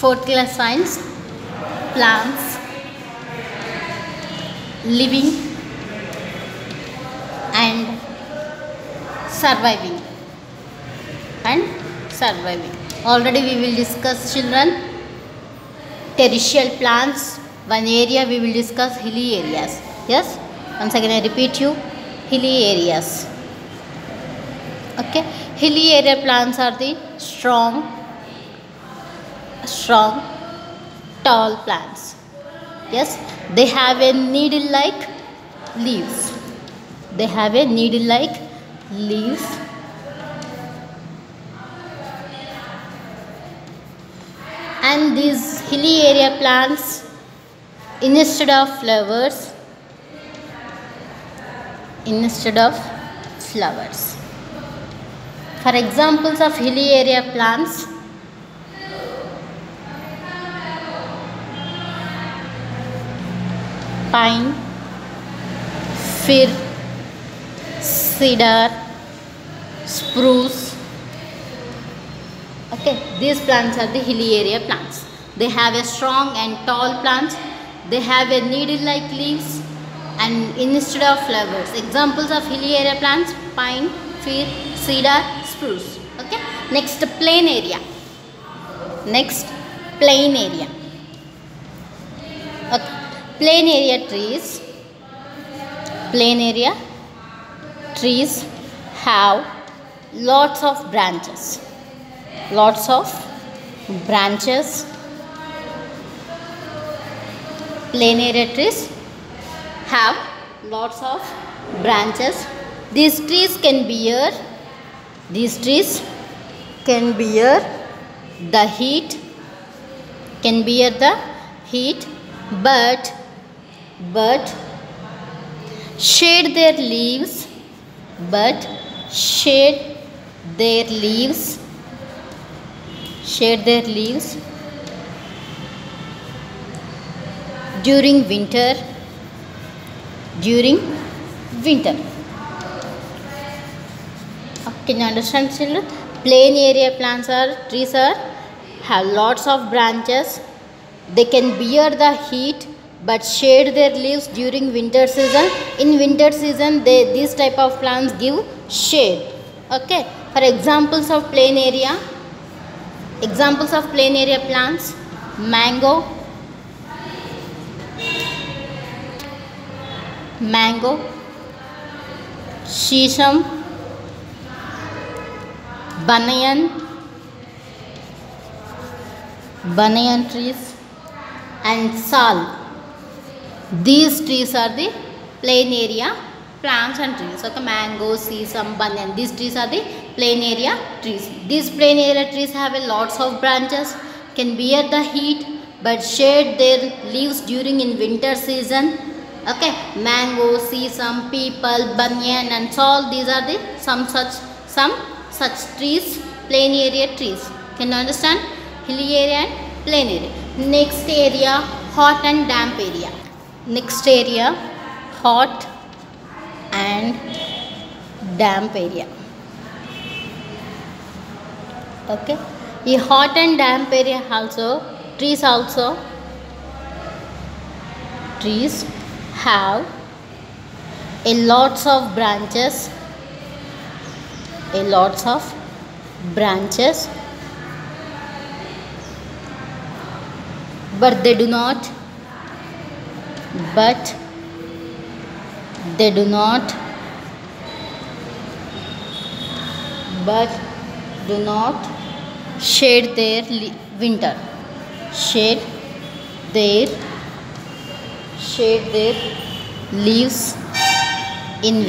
Fourth class science, plants, living and surviving. Already we will discuss, children, terrestrial plants. One area we will discuss hilly areas. Yes, once again I repeat you, hilly areas. Okay, hilly area plants are the strong, tall plants. Yes, they have a needle-like leaves. And these hilly area plants, instead of flowers, for examples of hilly area plants, pine, fir, cedar, spruce. Okay, these plants are the hilly area plants. They have a strong and tall plants. They have a needle-like leaves and instead of flowers. Examples of hilly area plants: pine, fir, cedar, spruce. Okay. Next, plain area. Okay. Plain area trees have lots of branches. Plain area trees have lots of branches. These trees can bear the heat, but shade their leaves during winter. Can you understand, children? Plain area plants have lots of branches. They can bear the heat but shade their leaves during winter season. In winter season, these type of plants give shade. Okay. For examples of plain area plants: mango, shisham, banyan trees and sal. These trees are the plain area plants and trees. Okay, mango, sesame, banyan. These trees are the plain area trees. These plain area trees have a lots of branches, can bear the heat but shade their leaves during in winter season. Okay, mango, sesame, peepal, banyan and sal. These are the some such trees, plain area trees. Can you understand? Hilly area and plain area. Next area, hot and damp area. Okay, in hot and damp area trees have a lots of branches, but they do not shade their leaves in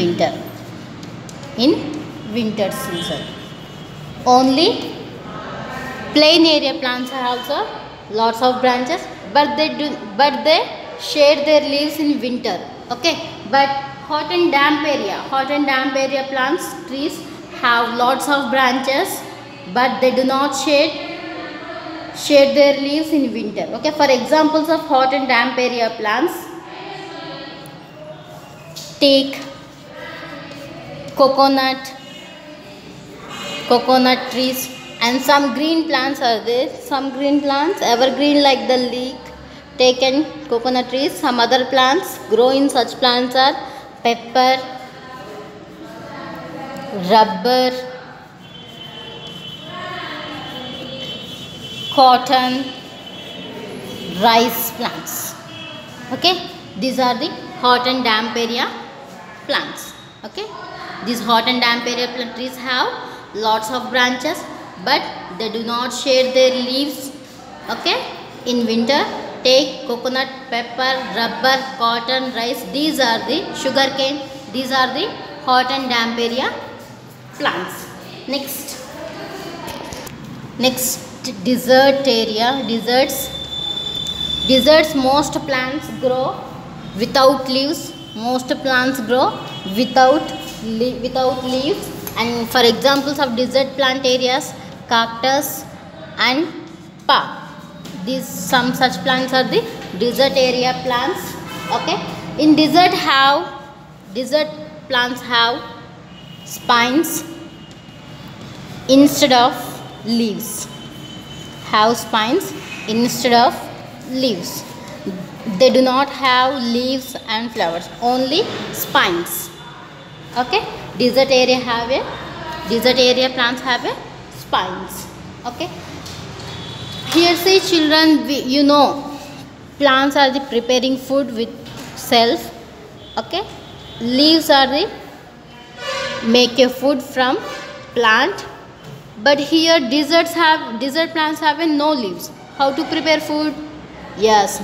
winter season. Only plain area plants have also lots of branches, but they shade their leaves in winter. Okay, but hot and damp area trees have lots of branches, but they do not shade their leaves in winter. Okay, for examples of hot and damp area plants: teak, coconut trees And some green plants are there. Some green plants evergreen like the leek, teak and coconut trees. Some other plants grow in such plants are pepper, rubber, cotton, rice plants. Okay, these are the hot and damp area plants. Okay, these hot and damp area trees have lots of branches, but they do not shade their leaves. Okay, in winter, take coconut, pepper, rubber, cotton, rice. These are the sugarcane. These are the hot and damp area plants. Next desert area. Deserts, most plants grow without leaves. Most plants grow without leaves. And for examples of desert plant areas, cactus and palm. These some such plants are the desert area plants. Okay, in desert plants have spines instead of leaves. Have spines instead of leaves. They do not have leaves and flowers, only spines. Okay, desert area plants have a spines. Okay, here say children, you know plants are the preparing food with self. Okay, leaves are the make a food from plant. But here desert plants have no leaves. How to prepare food? Yes,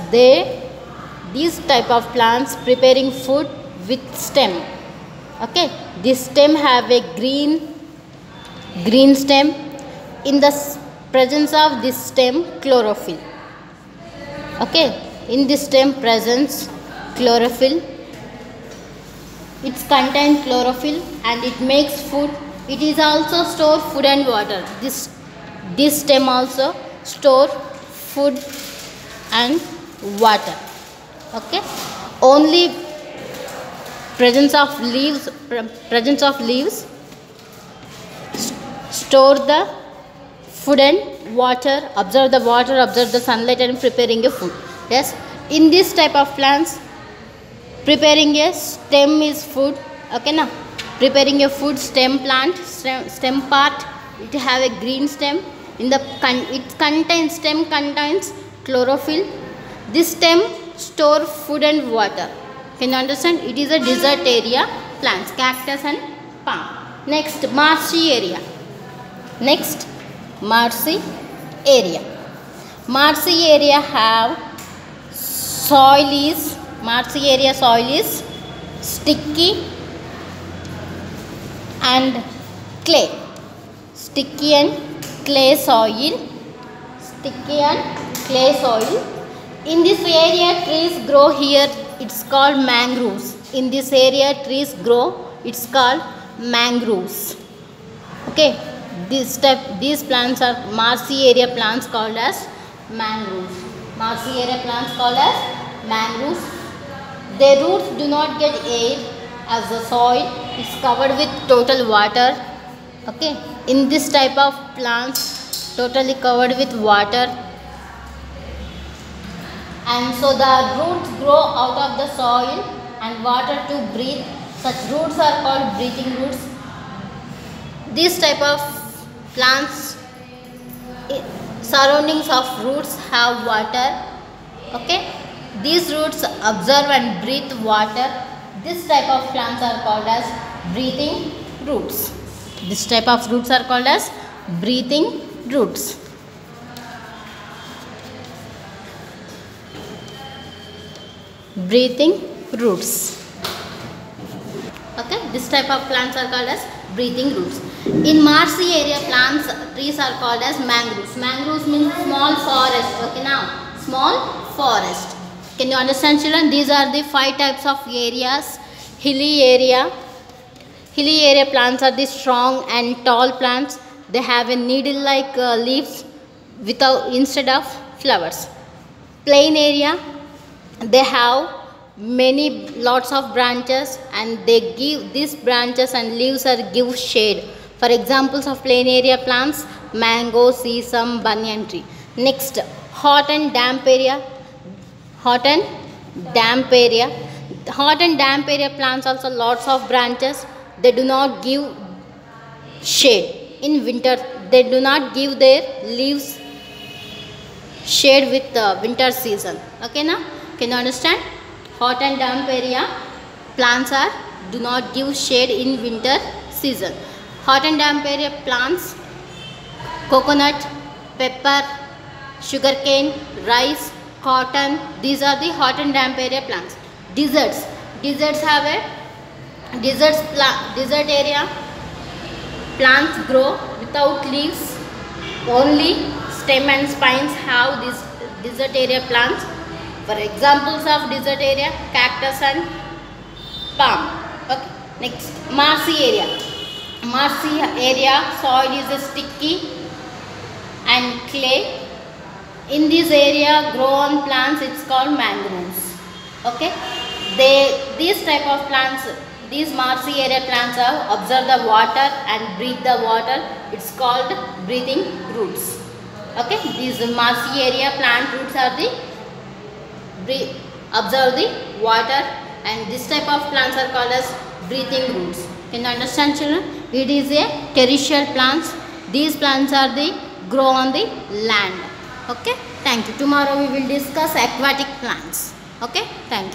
these type of plants preparing food with stem. Okay, this stem have a green stem. In the presence of this stem, chlorophyll. Okay, in this stem presence chlorophyll. It contains chlorophyll and it makes food. It is also store food and water. This stem also store food and water. Okay, only presence of leaves store the food and water, observe the water, observe the sunlight and preparing a food. Yes, in this type of plants, preparing a stem is food. Okay, now preparing a food, stem part, it have a green stem. Stem contains chlorophyll. This stem store food and water. Can you understand? It is a desert area plants, cactus and palm. Next, marshy area. Marshy area have soil is sticky and clay. Sticky and clay soil. In this area trees grow here. It's called mangroves. In this area trees grow. It's called mangroves. Okay, these plants are marshy area plants called as mangroves. Their roots do not get air as the soil is covered with total water. Okay, in this type of plants, totally covered with water, and so the roots grow out of the soil and water to breathe. Such roots are called breathing roots. This type of plants, surroundings of roots have water. Okay, these roots absorb and breathe water. This type of plants are called as breathing roots. Okay, this type of plants are called as breathing roots. In marshy area plants, trees are called as mangroves. Mangroves means small forest. Okay, now small forest. Can you understand, children? These are the 5 types of areas. Hilly area plants are the strong and tall plants. They have a needle-like leaves instead of flowers. Plain area, they have lots of branches, and these branches and leaves give shade. For examples of plain area plants, mango, sesame, banyan tree. Next, hot and damp area. Hot and damp area. Hot and damp area plants also lots of branches. They do not give shade in winter. They do not give their leaves shade with the winter season. Okay, now can you understand? Hot and damp area plants are do not give shade in winter season. Hot and damp area plants, coconut, pepper, sugarcane, rice, cotton. These are the hot and damp area plants. Deserts. Deserts have a desert area. Plants grow without leaves. Only stem and spines have these desert area plants. For examples of desert area, cactus and palm. Okay. Next, marshy area. Marshy area soil is sticky and clay. In this area grow on plants, it's called mangroves. Okay. These type of plants, these marshy area plants are absorb the water and breathe the water. It's called breathing roots. Okay. These marshy area plant roots are the absorb the water, and this type of plants are called as breathing roots. Can you understand, children? It is a terrestrial plants. These plants are the grow on the land. Okay. Thank you. Tomorrow we will discuss aquatic plants. Okay. Thank you.